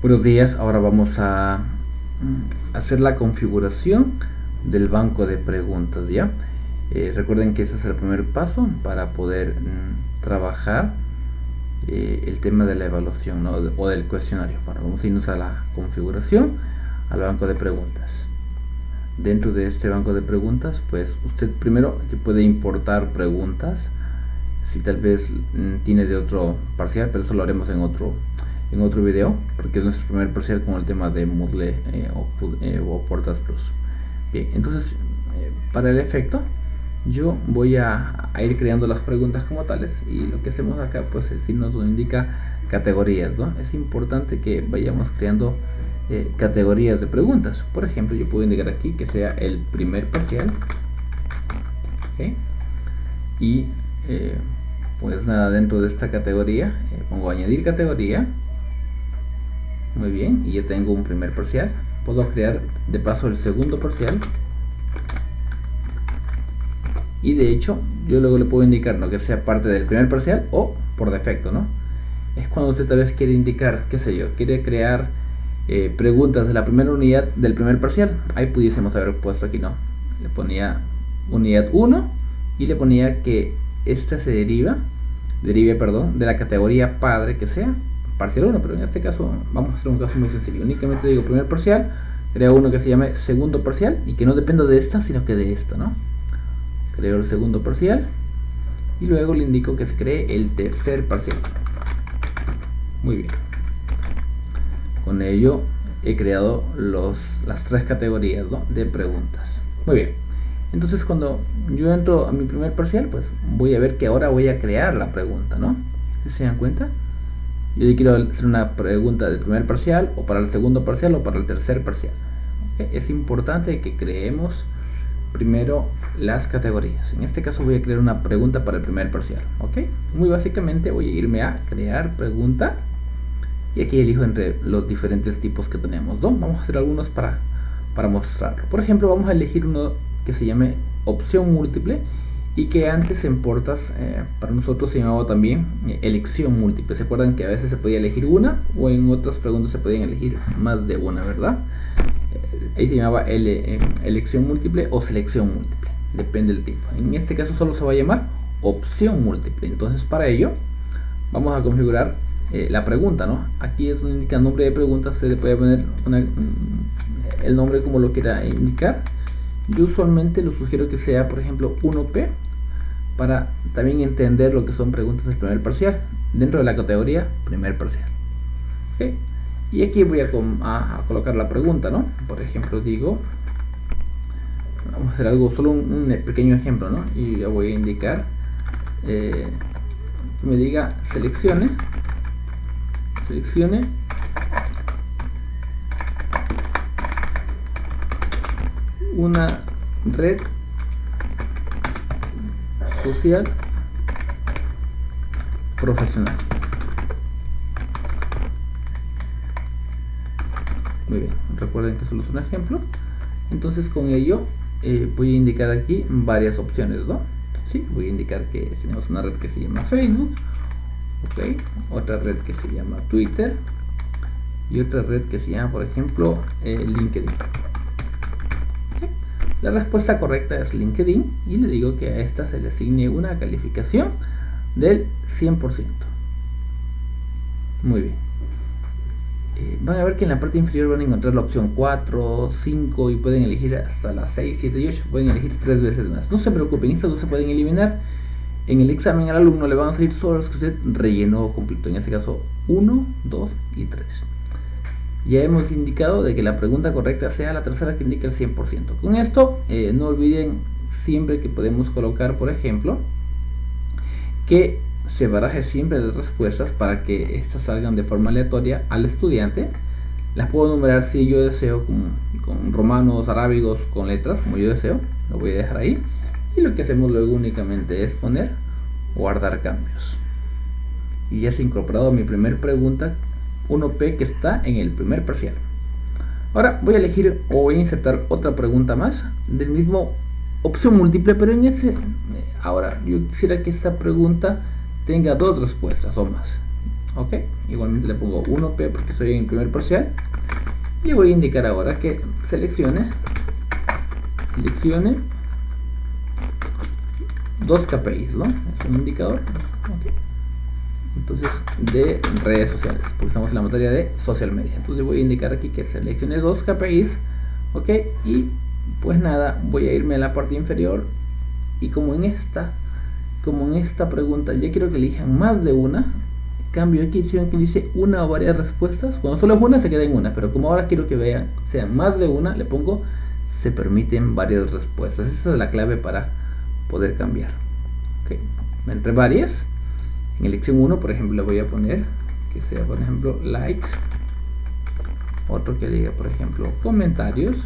Buenos días, ahora vamos a hacer la configuración del banco de preguntas, ¿ya? Recuerden que ese es el primer paso para poder trabajar el tema de la evaluación, ¿no? O del cuestionario. Bueno, vamos a irnos a la configuración, al banco de preguntas. Dentro de este banco de preguntas, pues usted primero que puede importar preguntas, si tal vez tiene de otro parcial, pero eso lo haremos en otro video, porque es nuestro primer parcial con el tema de Moodle o Portas Plus. Bien, entonces para el efecto yo voy a ir creando las preguntas como tales, y lo que hacemos acá pues si nos lo indica categorías, ¿no? Es importante que vayamos creando categorías de preguntas. Por ejemplo, yo puedo indicar aquí que sea el primer parcial, ¿okay? Y pues nada, dentro de esta categoría pongo añadir categoría. Muy bien, y ya tengo un primer parcial. Puedo crear de paso el segundo parcial, y de hecho yo luego le puedo indicar, ¿no?, que sea parte del primer parcial o por defecto, ¿no? Es cuando usted tal vez quiere indicar, qué sé yo, quiere crear preguntas de la primera unidad del primer parcial. Ahí pudiésemos haber puesto aquí, ¿no? Le ponía unidad 1 y le ponía que esta se derive de la categoría padre, que sea parcial 1, pero en este caso vamos a hacer un caso muy sencillo. Únicamente digo primer parcial, creo uno que se llame segundo parcial y que no dependa de esta, sino que de esta, ¿no? Creo el segundo parcial y luego le indico que se cree el tercer parcial. Muy bien. Con ello he creado las tres categorías, ¿no?, de preguntas. Muy bien. Entonces cuando yo entro a mi primer parcial, pues voy a ver que ahora voy a crear la pregunta, ¿no? ¿Se dan cuenta? Yo le quiero hacer una pregunta del primer parcial, o para el segundo parcial, o para el tercer parcial. ¿Okay? Es importante que creemos primero las categorías. En este caso voy a crear una pregunta para el primer parcial. ¿Ok? Muy básicamente voy a irme a crear pregunta, y aquí elijo entre los diferentes tipos que tenemos, ¿no? Vamos a hacer algunos para mostrarlo. Por ejemplo, vamos a elegir uno que se llame opción múltiple, y que antes en Portas para nosotros se llamaba también elección múltiple. ¿Se acuerdan que a veces se podía elegir una, o en otras preguntas se podían elegir más de una, verdad? Ahí se llamaba elección múltiple o selección múltiple, depende del tipo. En este caso solo se va a llamar opción múltiple. Entonces para ello vamos a configurar la pregunta, ¿no? Aquí es donde indica nombre de pregunta. Usted le puede poner el nombre como lo quiera indicar. Yo usualmente lo sugiero que sea, por ejemplo, 1P, para también entender lo que son preguntas del primer parcial dentro de la categoría primer parcial. ¿Okay? Y aquí voy a colocar la pregunta, ¿no? Por ejemplo, digo, vamos a hacer algo, solo un pequeño ejemplo, ¿no? Y ya voy a indicar que me diga seleccione una red social profesional. Muy bien, recuerden que solo es un ejemplo. Entonces con ello voy a indicar aquí varias opciones, ¿no? Sí, voy a indicar que tenemos una red que se llama Facebook, ¿ok? Otra red que se llama Twitter, y otra red que se llama, por ejemplo, LinkedIn. La respuesta correcta es LinkedIn, y le digo que a esta se le asigne una calificación del 100%. Muy bien. Van a ver que en la parte inferior van a encontrar la opción 4, 5, y pueden elegir hasta las 6, 7 y 8. Pueden elegir 3 veces más. No se preocupen, estas no se pueden eliminar. En el examen al alumno le van a salir solo las que usted rellenó completo. En este caso 1, 2 y 3. Ya hemos indicado de que la pregunta correcta sea la tercera, que indica el 100%. Con esto no olviden siempre que podemos colocar, por ejemplo, que se baraje siempre las respuestas para que estas salgan de forma aleatoria al estudiante. Las puedo numerar si yo deseo, con romanos, arábigos, con letras, como yo deseo. Lo voy a dejar ahí, y lo que hacemos luego únicamente es poner guardar cambios, y ya se ha incorporado mi primer pregunta 1P, que está en el primer parcial. Ahora voy a elegir, o voy a insertar otra pregunta más del mismo opción múltiple, pero en ahora yo quisiera que esta pregunta tenga dos respuestas o más. ok, igualmente le pongo 1P porque estoy en el primer parcial, y voy a indicar ahora que seleccione 2 KPIs, ¿no? Es un indicador, okay. Entonces, de redes sociales, porque estamos en la materia de social media. Entonces voy a indicar aquí que seleccione 2 KPIs, ok, y pues nada, voy a irme a la parte inferior, y como en esta pregunta ya quiero que elijan más de una, cambio aquí opción que dice una o varias respuestas. Cuando solo es una se queda en una, pero como ahora quiero que vean sean más de una, le pongo se permiten varias respuestas. Esa es la clave para poder cambiar, okay. Entre varias, en elección 1 por ejemplo le voy a poner que sea por ejemplo likes, otro que diga por ejemplo comentarios,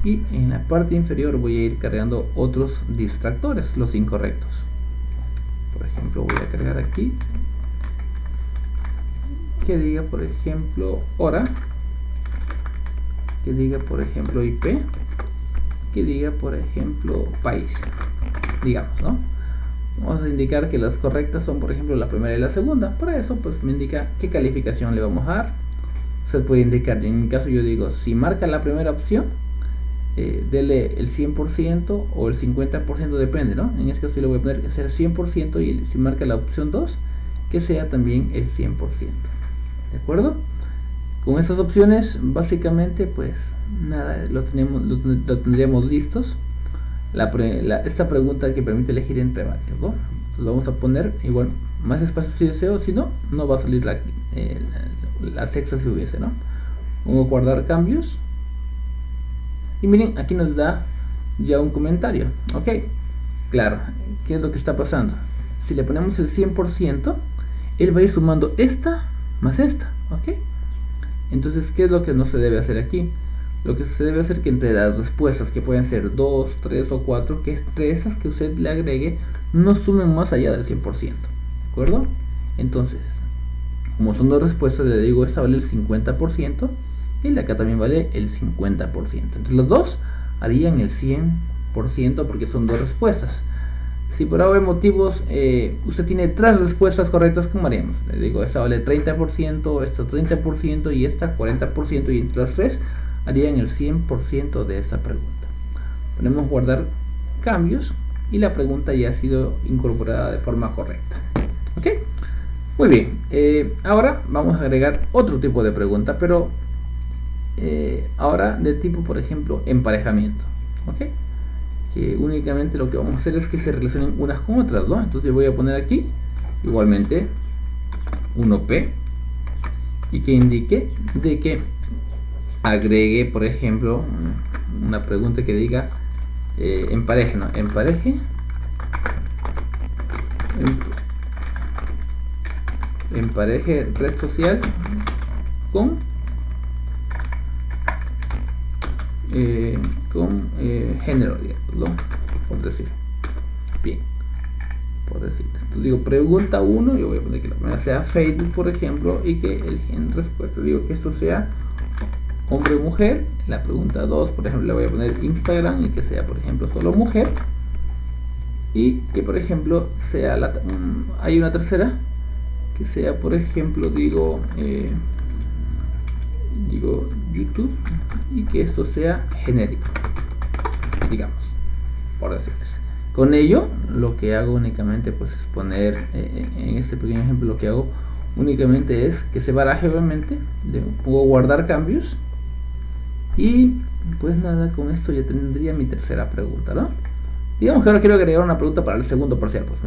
y en la parte inferior voy a ir cargando otros distractores, los incorrectos. Por ejemplo voy a cargar aquí que diga por ejemplo hora, que diga por ejemplo IP, que diga por ejemplo país, digamos, ¿no? Vamos a indicar que las correctas son por ejemplo la primera y la segunda. Para eso pues me indica qué calificación le vamos a dar. Usted puede indicar, en mi caso yo digo, si marca la primera opción, dele el 100% o el 50%, depende, ¿no? En este caso yo le voy a poner que sea el 100%, y si marca la opción 2, que sea también el 100%. ¿De acuerdo? Con estas opciones, básicamente, pues nada, lo tendríamos listos. Esta pregunta que permite elegir entre varios, ¿no? Entonces vamos a poner igual más espacio si deseo, si no, no va a salir la sexta si hubiese, ¿no? Vamos a guardar cambios. Y miren, aquí nos da ya un comentario, ok. Claro, ¿qué es lo que está pasando? Si le ponemos el 100%, él va a ir sumando esta más esta, ok. Entonces, ¿qué es lo que no se debe hacer aquí? Lo que se debe hacer que entre las respuestas, que pueden ser 2, 3 o 4, que entre esas que usted le agregue no sumen más allá del 100%, ¿de acuerdo? Entonces, como son dos respuestas, le digo, esta vale el 50%, y la acá también vale el 50%. Entre los dos harían el 100%, porque son dos respuestas. Si por algún motivos usted tiene 3 respuestas correctas, ¿cómo haríamos? Le digo, esta vale 30%, esta 30% y esta 40%, y entre las 3 harían el 100% de esta pregunta. Ponemos guardar cambios y la pregunta ya ha sido incorporada de forma correcta, ¿ok? Muy bien, ahora vamos a agregar otro tipo de pregunta, pero ahora de tipo, por ejemplo, emparejamiento, ¿ok? Que únicamente lo que vamos a hacer es que se relacionen unas con otras, ¿no? Entonces yo voy a poner aquí igualmente 1P, y que indique de que agregue, por ejemplo, una pregunta que diga empareje, ¿no? Empareje red social con género, digamos, ¿no? Por decir. Bien, por decir. Entonces digo pregunta 1, yo voy a poner que la primera sea Facebook, por ejemplo, y que el en respuesta digo que esto sea hombre o mujer. La pregunta 2, por ejemplo, le voy a poner Instagram, y que sea, por ejemplo, solo mujer, y que, por ejemplo, sea hay una tercera que sea, por ejemplo, digo YouTube, y que esto sea genérico, digamos, por decirles. Con ello lo que hago únicamente pues es poner en este pequeño ejemplo, lo que hago únicamente es que se baraje, obviamente, puedo guardar cambios, y pues nada, con esto ya tendría mi tercera pregunta, ¿no? Digamos que ahora quiero agregar una pregunta para el segundo parcial, pues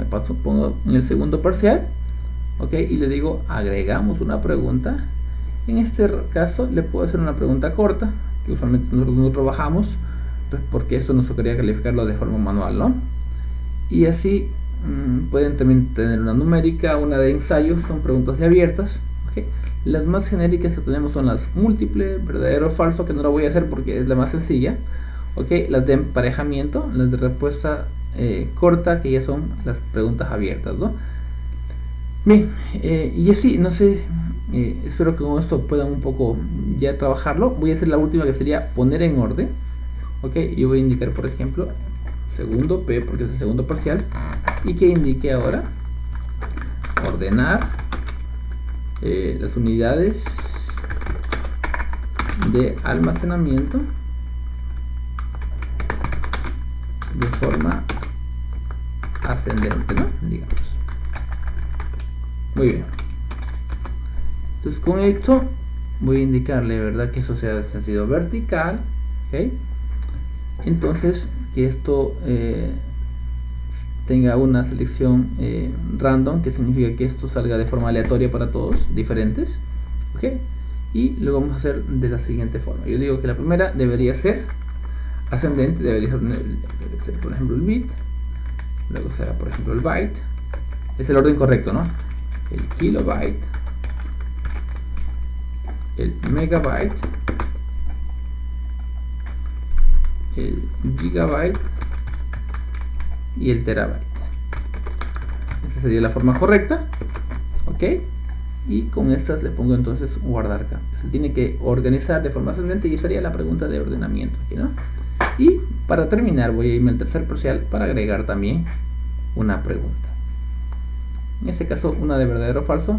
pongo en el segundo parcial, ok, y le digo agregamos una pregunta. En este caso le puedo hacer una pregunta corta, que usualmente nosotros no trabajamos, pues porque esto nos tocaría calificarlo de forma manual, ¿no? Y así pueden también tener una numérica, una de ensayo, son preguntas de abiertas, ¿okay? Las más genéricas que tenemos son las múltiples, verdadero o falso, que no lo voy a hacer porque es la más sencilla, ¿okay? Las de emparejamiento, las de respuesta corta, que ya son las preguntas abiertas, ¿no? Bien, y así, no sé, espero que con esto puedan un poco ya trabajarlo. Voy a hacer la última, que sería poner en orden, ok. Yo voy a indicar, por ejemplo, segundo P, porque es el segundo parcial, y que indique ahora ordenar las unidades de almacenamiento de forma ascendente, ¿no? Digamos. Muy bien. Entonces con esto voy a indicarle, ¿verdad?, que eso sea de sentido vertical, ¿ok? Entonces que esto tenga una selección random, que significa que esto salga de forma aleatoria para todos, diferentes, ¿ok? Y lo vamos a hacer de la siguiente forma. Yo digo que la primera debería ser ascendente, debería ser por ejemplo el bit, luego será por ejemplo el byte, es el orden correcto, ¿no? El kilobyte, el megabyte, el gigabyte y el terabyte. Esa sería la forma correcta, ok, y con estas le pongo entonces guardar cambios. Se tiene que organizar de forma ascendente y sería la pregunta de ordenamiento aquí, ¿no? Y para terminar voy a irme al tercer parcial para agregar también una pregunta, en este caso una de verdadero o falso,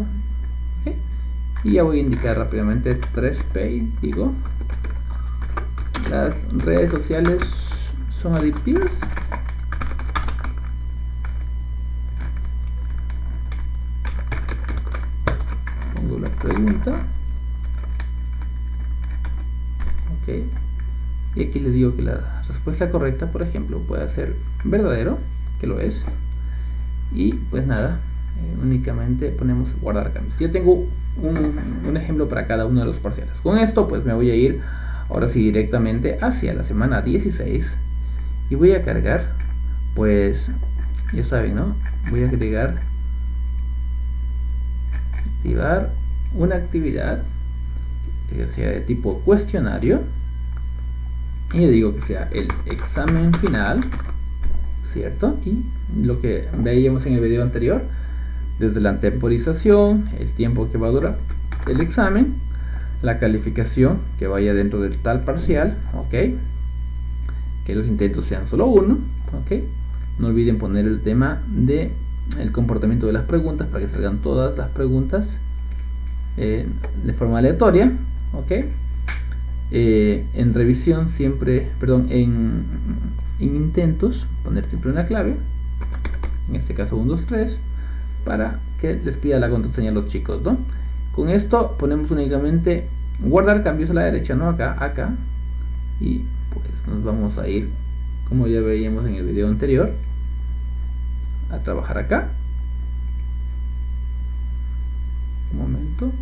¿okay? Y ya voy a indicar rápidamente 3P, digo, las redes sociales son adictivas. Pongo la pregunta, ok, y aquí le digo que la respuesta correcta, por ejemplo, puede ser verdadero, que lo es, y pues nada, únicamente ponemos guardar cambios. Ya tengo un ejemplo para cada uno de los parciales. Con esto pues me voy a ir ahora sí directamente hacia la semana 16 y voy a cargar, pues ya saben, ¿no? Voy a activar una actividad que sea de tipo cuestionario y le digo que sea el examen final, ¿cierto? Y lo que veíamos en el video anterior, desde la temporización, el tiempo que va a durar el examen, la calificación que vaya dentro del tal parcial, ok, que los intentos sean solo uno, ok, no olviden poner el tema de el comportamiento de las preguntas para que salgan todas las preguntas de forma aleatoria, ok, en revisión siempre, perdón, en intentos poner siempre una clave, en este caso 1, 2, 3, para que les pida la contraseña a los chicos, ¿no? Con esto ponemos únicamente guardar cambios a la derecha, ¿no? Acá, y pues nos vamos a ir, como ya veíamos en el video anterior, a trabajar acá. Un momento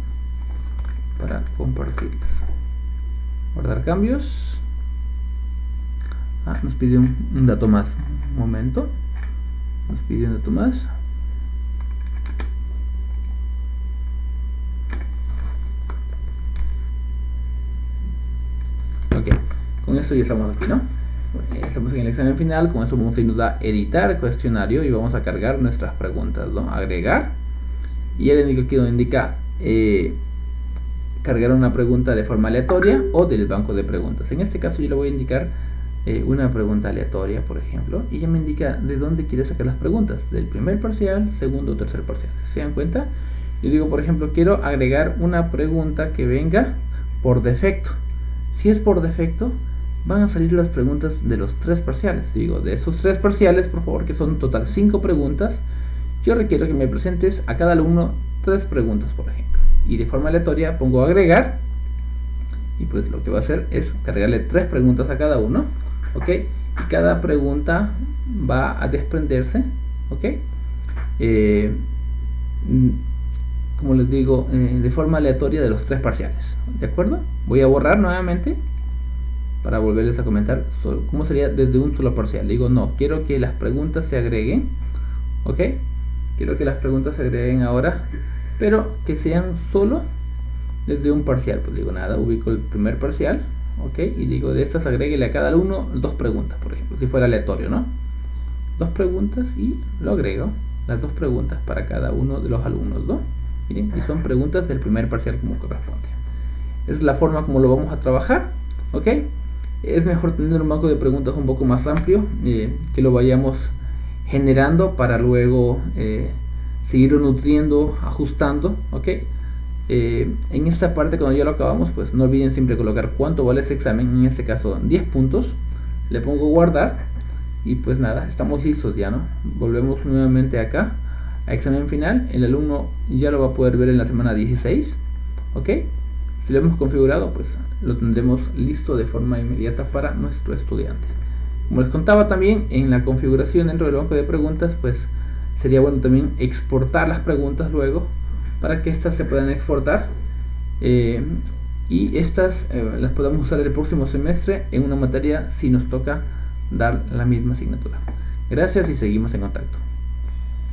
para compartirles. Guardar cambios. Nos pide un dato más. Un momento. Nos pide un dato más. Ok, con esto ya estamos aquí, ¿no? Estamos en el examen final. Con eso vamos a irnos a editar el cuestionario y vamos a cargar nuestras preguntas, ¿no? Agregar, y el indica aquí donde indica cargar una pregunta de forma aleatoria o del banco de preguntas. En este caso yo le voy a indicar una pregunta aleatoria, por ejemplo, y ya me indica de dónde quiere sacar las preguntas, del primer parcial, segundo o tercer parcial. Si se dan cuenta, yo digo, por ejemplo, quiero agregar una pregunta que venga por defecto. Si es por defecto, van a salir las preguntas de los 3 parciales. Digo, de esos 3 parciales, por favor, que son total 5 preguntas, yo requiero que me presentes a cada alumno 3 preguntas, por ejemplo. Y de forma aleatoria pongo agregar, y pues lo que va a hacer es cargarle 3 preguntas a cada uno, ok, y cada pregunta va a desprenderse, ok, como les digo, de forma aleatoria de los 3 parciales, ¿de acuerdo? Voy a borrar nuevamente para volverles a comentar cómo sería desde un solo parcial. Digo, no, quiero que las preguntas se agreguen, ok, quiero que las preguntas se agreguen ahora, pero que sean solo desde un parcial. Pues digo, nada, ubico el primer parcial, ok, y digo, de estas agréguele a cada alumno 2 preguntas, por ejemplo, si fuera aleatorio, ¿no? 2 preguntas y lo agrego, las 2 preguntas para cada uno de los alumnos, ¿no? Miren, y son preguntas del primer parcial como corresponde. Es la forma como lo vamos a trabajar, ok. Es mejor tener un banco de preguntas un poco más amplio, que lo vayamos generando para luego seguirlo nutriendo, ajustando, ¿ok? En esta parte, cuando ya lo acabamos, pues no olviden siempre colocar cuánto vale ese examen. En este caso 10 puntos, le pongo guardar y pues nada, estamos listos ya, ¿no? Volvemos nuevamente acá a examen final. El alumno ya lo va a poder ver en la semana 16, ¿ok? Si lo hemos configurado, pues lo tendremos listo de forma inmediata para nuestro estudiante. Como les contaba también, en la configuración dentro del banco de preguntas, pues sería bueno también exportar las preguntas luego para que estas se puedan exportar y estas las podamos usar el próximo semestre en una materia si nos toca dar la misma asignatura. Gracias y seguimos en contacto.